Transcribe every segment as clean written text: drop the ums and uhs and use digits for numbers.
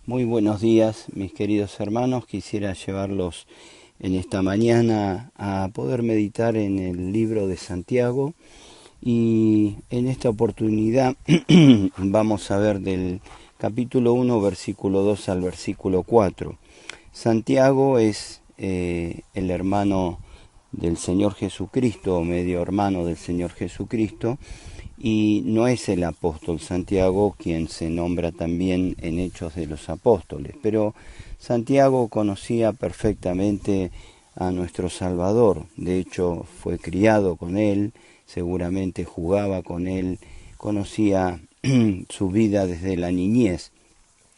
Muy buenos días, mis queridos hermanos. Quisiera llevarlos en esta mañana a poder meditar en el libro de Santiago y en esta oportunidad vamos a ver del capítulo 1, versículo 2 al versículo 4. Santiago es el hermano del Señor Jesucristo, o medio hermano del Señor Jesucristo, y no es el apóstol Santiago quien se nombra también en Hechos de los Apóstoles, pero Santiago conocía perfectamente a nuestro Salvador. De hecho fue criado con él, seguramente jugaba con él, conocía su vida desde la niñez.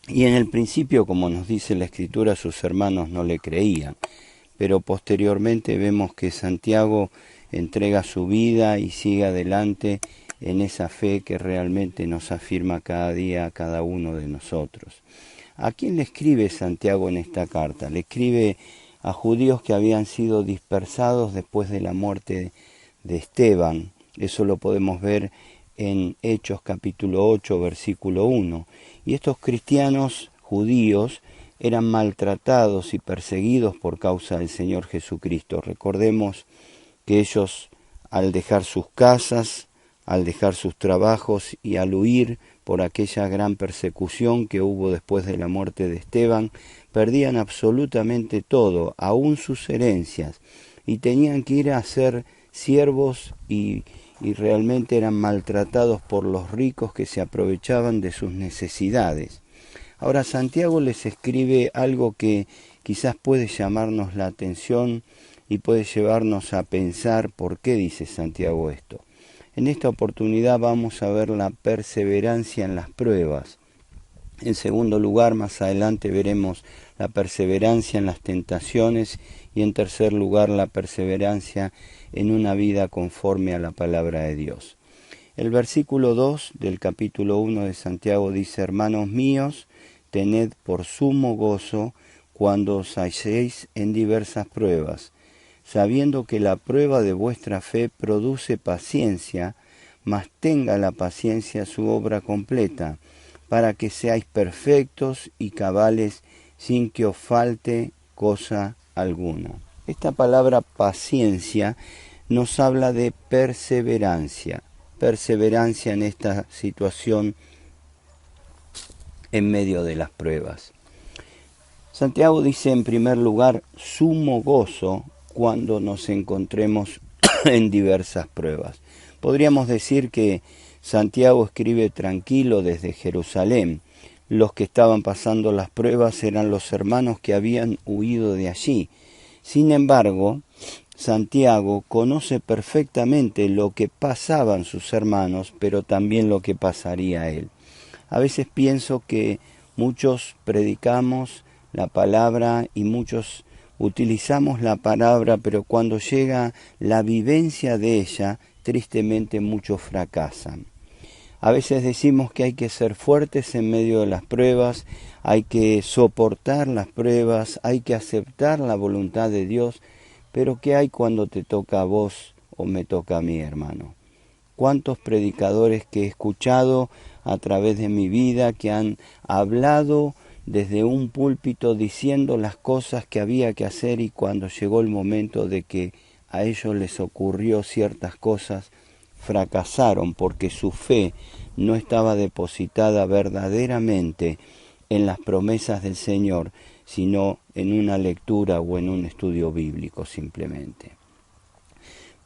Y en el principio, como nos dice la Escritura, sus hermanos no le creían, pero posteriormente vemos que Santiago entrega su vida y sigue adelante en esa fe que realmente nos afirma cada día a cada uno de nosotros. ¿A quién le escribe Santiago en esta carta? Le escribe a judíos que habían sido dispersados después de la muerte de Esteban. Eso lo podemos ver en Hechos capítulo 8, versículo 1. Y estos cristianos judíos eran maltratados y perseguidos por causa del Señor Jesucristo. Recordemos que ellos, al dejar sus casas, al dejar sus trabajos y al huir por aquella gran persecución que hubo después de la muerte de Esteban, perdían absolutamente todo, aún sus herencias, y tenían que ir a ser siervos y realmente eran maltratados por los ricos que se aprovechaban de sus necesidades. Ahora Santiago les escribe algo que quizás puede llamarnos la atención y puede llevarnos a pensar por qué dice Santiago esto. En esta oportunidad vamos a ver la perseverancia en las pruebas. En segundo lugar, más adelante veremos la perseverancia en las tentaciones y en tercer lugar la perseverancia en una vida conforme a la palabra de Dios. El versículo 2 del capítulo 1 de Santiago dice: Hermanos míos, tened por sumo gozo cuando os halléis en diversas pruebas, sabiendo que la prueba de vuestra fe produce paciencia, mas tenga la paciencia su obra completa, para que seáis perfectos y cabales sin que os falte cosa alguna. Esta palabra paciencia nos habla de perseverancia en esta situación en medio de las pruebas. Santiago dice en primer lugar sumo gozo cuando nos encontremos en diversas pruebas. Podríamos decir que Santiago escribe tranquilo desde Jerusalén. Los que estaban pasando las pruebas eran los hermanos que habían huido de allí. Sin embargo, Santiago conoce perfectamente lo que pasaban sus hermanos, pero también lo que pasaría a él. A veces pienso que muchos predicamos la palabra y muchos utilizamos la palabra, pero cuando llega la vivencia de ella, tristemente muchos fracasan. A veces decimos que hay que ser fuertes en medio de las pruebas, hay que soportar las pruebas, hay que aceptar la voluntad de Dios, pero ¿qué hay cuando te toca a vos o me toca a mí, hermano? ¿Cuántos predicadores que he escuchado a través de mi vida que han hablado desde un púlpito diciendo las cosas que había que hacer, y cuando llegó el momento de que a ellos les ocurrió ciertas cosas, fracasaron porque su fe no estaba depositada verdaderamente en las promesas del Señor, sino en una lectura o en un estudio bíblico simplemente?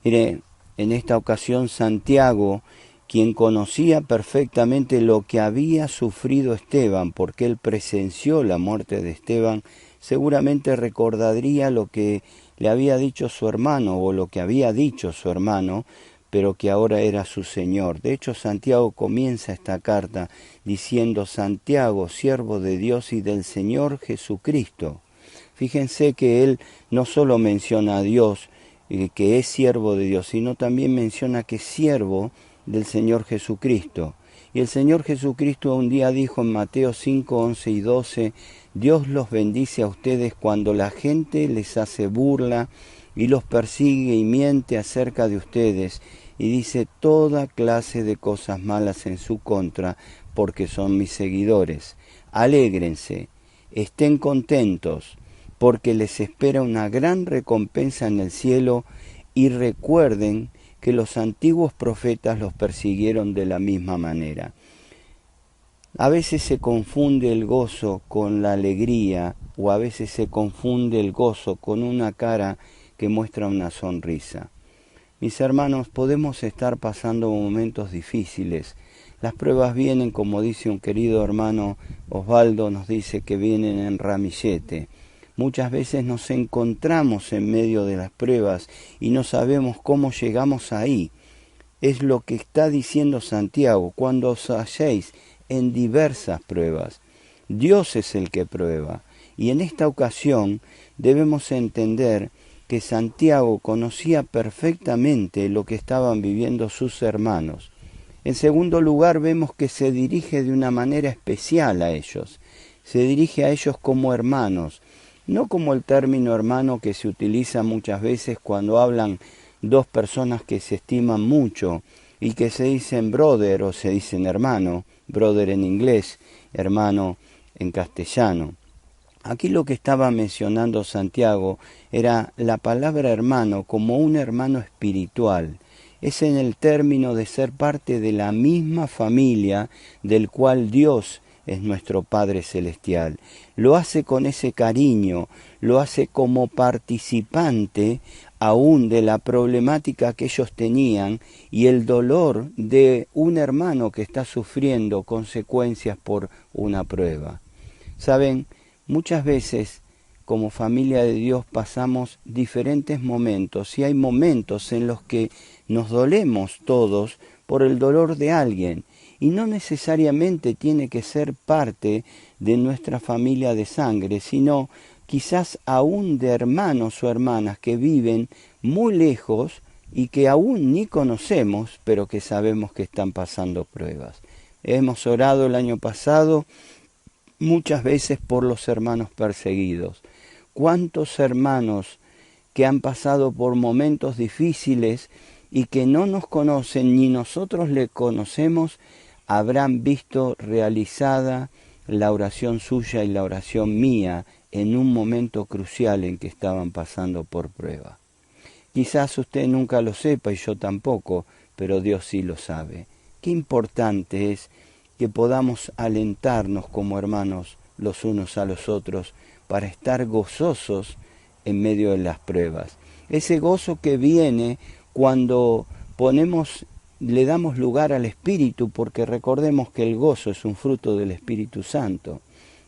Mire, en esta ocasión Santiago, quien conocía perfectamente lo que había sufrido Esteban, porque él presenció la muerte de Esteban, seguramente recordaría lo que le había dicho su hermano, o lo que había dicho su hermano, pero que ahora era su Señor. De hecho, Santiago comienza esta carta diciendo: Santiago, siervo de Dios y del Señor Jesucristo. Fíjense que él no solo menciona a Dios, que es siervo de Dios, sino también menciona que es siervo del Señor Jesucristo. Y el Señor Jesucristo un día dijo en Mateo 5, 11 y 12, Dios los bendice a ustedes cuando la gente les hace burla y los persigue y miente acerca de ustedes, y dice toda clase de cosas malas en su contra porque son mis seguidores. Alégrense, estén contentos, porque les espera una gran recompensa en el cielo, y recuerden que los antiguos profetas los persiguieron de la misma manera. A veces se confunde el gozo con la alegría, o a veces se confunde el gozo con una cara que muestra una sonrisa. Mis hermanos, podemos estar pasando momentos difíciles. Las pruebas vienen, como dice un querido hermano Osvaldo, nos dice que vienen en ramillete. Muchas veces nos encontramos en medio de las pruebas y no sabemos cómo llegamos ahí. Es lo que está diciendo Santiago: cuando os halléis en diversas pruebas, Dios es el que prueba. Y en esta ocasión debemos entender que Santiago conocía perfectamente lo que estaban viviendo sus hermanos. En segundo lugar, vemos que se dirige de una manera especial a ellos. Se dirige a ellos como hermanos, no como el término hermano que se utiliza muchas veces cuando hablan dos personas que se estiman mucho y que se dicen brother o se dicen hermano, brother en inglés, hermano en castellano. Aquí lo que estaba mencionando Santiago era la palabra hermano como un hermano espiritual. Es en el término de ser parte de la misma familia del cual Dios es nuestro Padre Celestial. Lo hace con ese cariño, lo hace como participante aún de la problemática que ellos tenían y el dolor de un hermano que está sufriendo consecuencias por una prueba. ¿Saben? Muchas veces, como familia de Dios, pasamos diferentes momentos y hay momentos en los que nos dolemos todos por el dolor de alguien y no necesariamente tiene que ser parte de nuestra familia de sangre, sino quizás aún de hermanos o hermanas que viven muy lejos y que aún ni conocemos, pero que sabemos que están pasando pruebas. Hemos orado el año pasado muchas veces por los hermanos perseguidos. ¿Cuántos hermanos que han pasado por momentos difíciles y que no nos conocen ni nosotros le conocemos habrán visto realizada la oración suya y la oración mía en un momento crucial en que estaban pasando por prueba? Quizás usted nunca lo sepa y yo tampoco, pero Dios sí lo sabe. Qué importante es que podamos alentarnos como hermanos los unos a los otros para estar gozosos en medio de las pruebas. Ese gozo que viene cuando le damos lugar al Espíritu, porque recordemos que el gozo es un fruto del Espíritu Santo,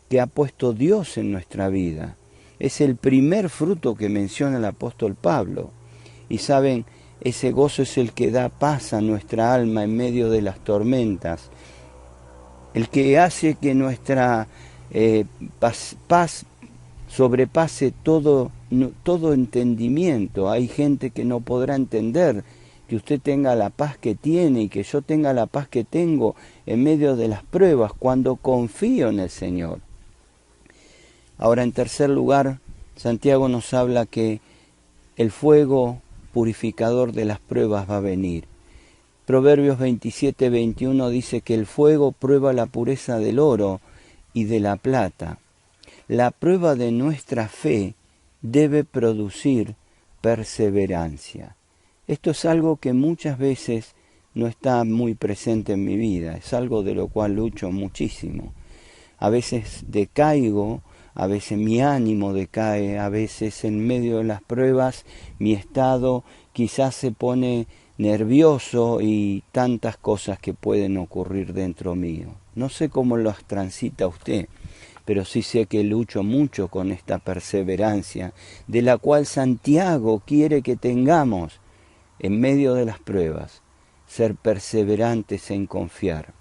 que ha puesto Dios en nuestra vida. Es el primer fruto que menciona el apóstol Pablo. Y saben, ese gozo es el que da paz a nuestra alma en medio de las tormentas, el que hace que nuestra paz sobrepase todo entendimiento. Hay gente que no podrá entender que usted tenga la paz que tiene y que yo tenga la paz que tengo en medio de las pruebas cuando confío en el Señor. Ahora, en tercer lugar, Santiago nos habla que el fuego purificador de las pruebas va a venir. Proverbios 27:21 dice que el fuego prueba la pureza del oro y de la plata. La prueba de nuestra fe debe producir perseverancia. Esto es algo que muchas veces no está muy presente en mi vida, es algo de lo cual lucho muchísimo. A veces decaigo, a veces mi ánimo decae, a veces en medio de las pruebas mi estado quizás se pone nervioso y tantas cosas que pueden ocurrir dentro mío. No sé cómo las transita usted, pero sí sé que lucho mucho con esta perseverancia, de la cual Santiago quiere que tengamos en medio de las pruebas, ser perseverantes en confiar.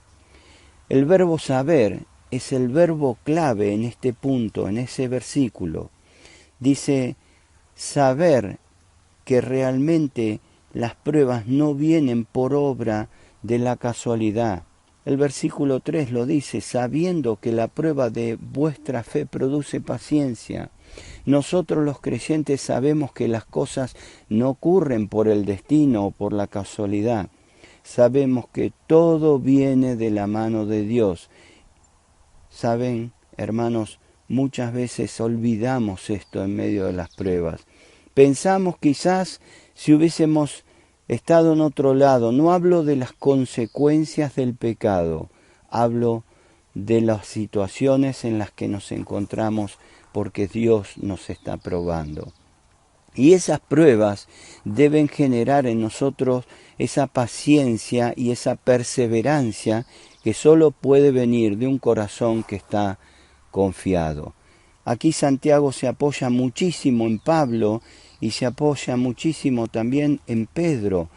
El verbo saber es el verbo clave en este punto, en ese versículo. Dice, saber que realmente las pruebas no vienen por obra de la casualidad. El versículo 3 lo dice, sabiendo que la prueba de vuestra fe produce paciencia. Nosotros los creyentes sabemos que las cosas no ocurren por el destino o por la casualidad. sabemos que todo viene de la mano de Dios. Saben, hermanos, muchas veces olvidamos esto en medio de las pruebas. Pensamos quizás si hubiésemos estado en otro lado. No hablo de las consecuencias del pecado, hablo de las situaciones en las que nos encontramos porque Dios nos está probando. Y esas pruebas deben generar en nosotros esa paciencia y esa perseverancia que solo puede venir de un corazón que está confiado. Aquí Santiago se apoya muchísimo en Pablo y se apoya muchísimo también en Pedro.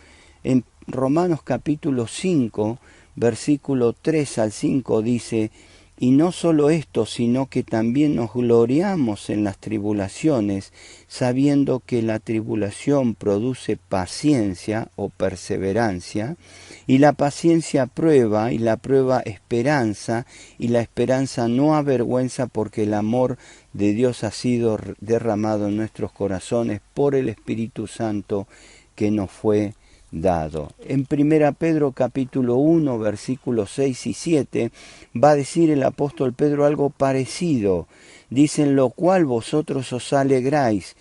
En Romanos capítulo 5, versículo 3 al 5 dice: y no solo esto, sino que también nos gloriamos en las tribulaciones, sabiendo que la tribulación produce paciencia o perseverancia, y la paciencia prueba, y la prueba esperanza, y la esperanza no avergüenza, porque el amor de Dios ha sido derramado en nuestros corazones por el Espíritu Santo que nos fue dado. En 1 Pedro capítulo 1, versículos 6 y 7, va a decir el apóstol Pedro algo parecido. Dice: en lo cual vosotros os alegráis,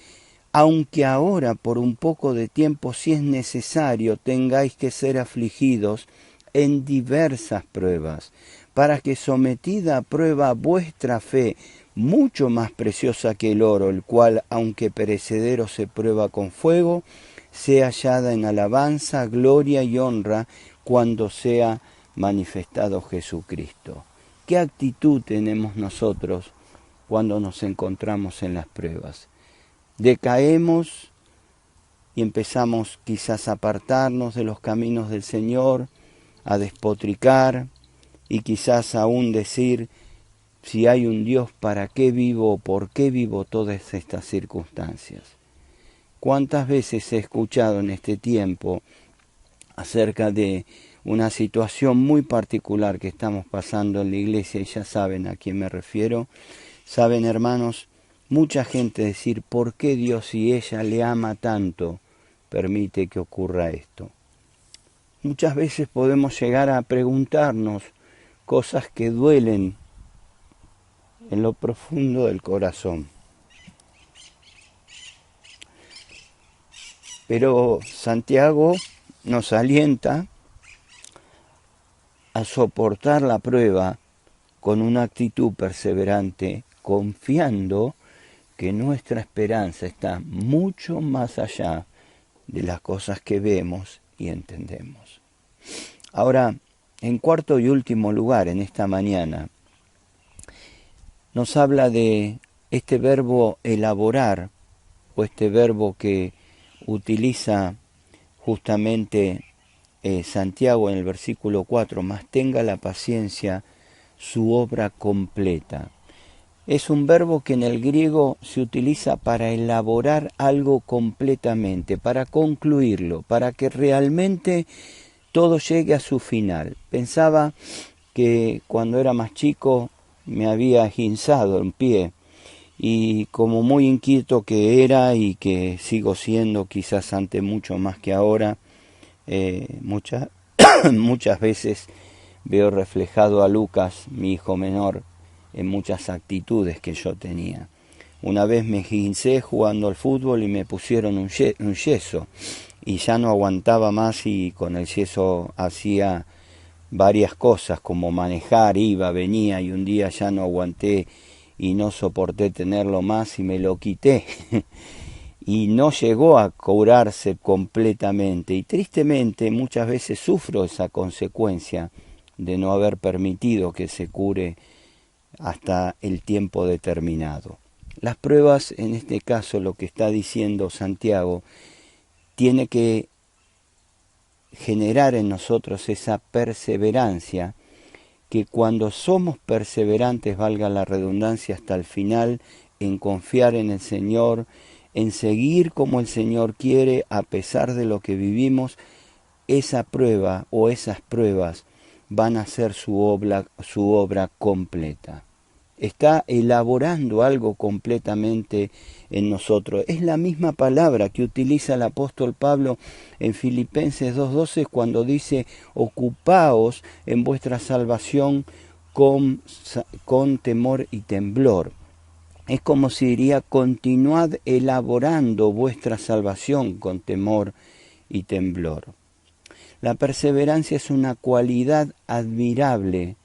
aunque ahora por un poco de tiempo, si es necesario, tengáis que ser afligidos en diversas pruebas, para que sometida a prueba vuestra fe, mucho más preciosa que el oro, el cual, aunque perecedero, se prueba con fuego, sea hallada en alabanza, gloria y honra cuando sea manifestado Jesucristo. ¿Qué actitud tenemos nosotros cuando nos encontramos en las pruebas? Decaemos y empezamos quizás a apartarnos de los caminos del Señor, a despotricar y quizás aún decir: si hay un Dios, ¿para qué vivo o por qué vivo todas estas circunstancias? ¿Cuántas veces he escuchado en este tiempo acerca de una situación muy particular que estamos pasando en la iglesia? Y ya saben a quién me refiero. Saben, hermanos, mucha gente decir: ¿por qué Dios, si ella le ama tanto, permite que ocurra esto? Muchas veces podemos llegar a preguntarnos cosas que duelen en lo profundo del corazón. Pero Santiago nos alienta a soportar la prueba con una actitud perseverante, confiando que nuestra esperanza está mucho más allá de las cosas que vemos y entendemos. Ahora, en cuarto y último lugar, en esta mañana, nos habla de este verbo elaborar, o este verbo que utiliza justamente Santiago en el versículo 4, más tenga la paciencia su obra completa. Es un verbo que en el griego se utiliza para elaborar algo completamente, para concluirlo, para que realmente todo llegue a su final. Pensaba que cuando era más chico me había esguinzado un pie, y como muy inquieto que era y que sigo siendo quizás ante mucho más que ahora, muchas veces veo reflejado a Lucas, mi hijo menor, en muchas actitudes que yo tenía. Una vez me esguincé jugando al fútbol y me pusieron un yeso, y ya no aguantaba más, y con el yeso hacía varias cosas como manejar, iba, venía, y un día ya no aguanté y no soporté tenerlo más y me lo quité. Y no llegó a curarse completamente, y tristemente muchas veces sufro esa consecuencia de no haber permitido que se cure hasta el tiempo determinado. Las pruebas, en este caso lo que está diciendo Santiago, tiene que generar en nosotros esa perseverancia, que cuando somos perseverantes, valga la redundancia, hasta el final, en confiar en el Señor, en seguir como el Señor quiere, a pesar de lo que vivimos, esa prueba o esas pruebas van a ser su obra completa. está elaborando algo completamente en nosotros. Es la misma palabra que utiliza el apóstol Pablo en Filipenses 2:12 cuando dice: ocupaos en vuestra salvación con temor y temblor. Es como si diría: continuad elaborando vuestra salvación con temor y temblor. La perseverancia es una cualidad admirable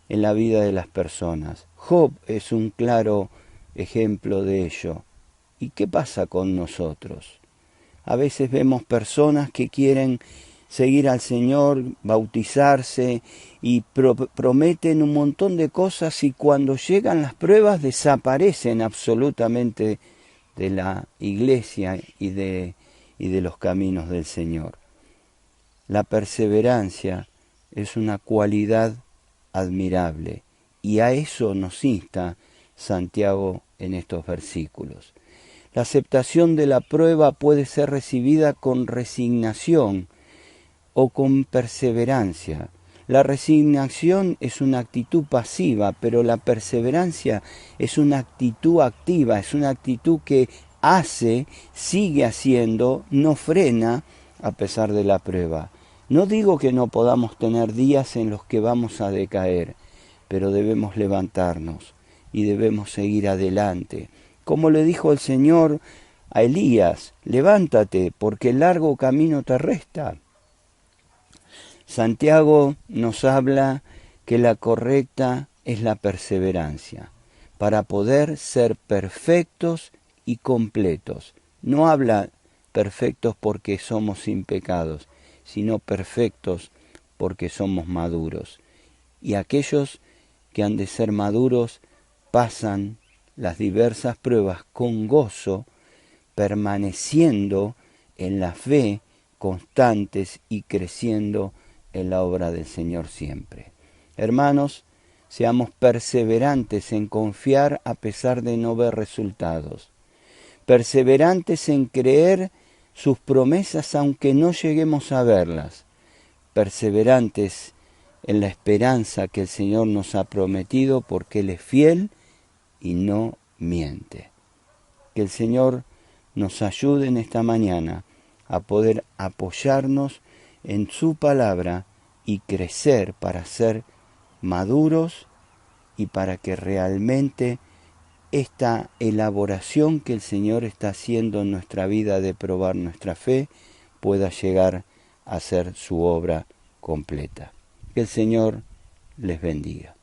en la vida de las personas. Job es un claro ejemplo de ello. ¿Y qué pasa con nosotros? A veces vemos personas que quieren seguir al Señor, bautizarse y prometen un montón de cosas, y cuando llegan las pruebas desaparecen absolutamente de la iglesia y de los caminos del Señor. La perseverancia es una cualidad admirable, y a eso nos insta Santiago en estos versículos. La aceptación de la prueba puede ser recibida con resignación o con perseverancia. La resignación es una actitud pasiva, pero la perseverancia es una actitud activa, es una actitud que hace, sigue haciendo, no frena a pesar de la prueba. No digo que no podamos tener días en los que vamos a decaer, pero debemos levantarnos y debemos seguir adelante. Como le dijo el Señor a Elías: levántate, porque el largo camino te resta. Santiago nos habla que la correcta es la perseverancia, para poder ser perfectos y completos. No habla perfectos porque somos sin pecados, sino perfectos porque somos maduros. Y aquellos que han de ser maduros pasan las diversas pruebas con gozo, permaneciendo en la fe, constantes y creciendo en la obra del Señor siempre. Hermanos, seamos perseverantes en confiar a pesar de no ver resultados, perseverantes en creer sus promesas aunque no lleguemos a verlas, perseverantes en la esperanza que el Señor nos ha prometido, porque Él es fiel y no miente. Que el Señor nos ayude en esta mañana a poder apoyarnos en su palabra y crecer para ser maduros, y para que realmente esta elaboración que el Señor está haciendo en nuestra vida de probar nuestra fe pueda llegar a ser su obra completa. Que el Señor les bendiga.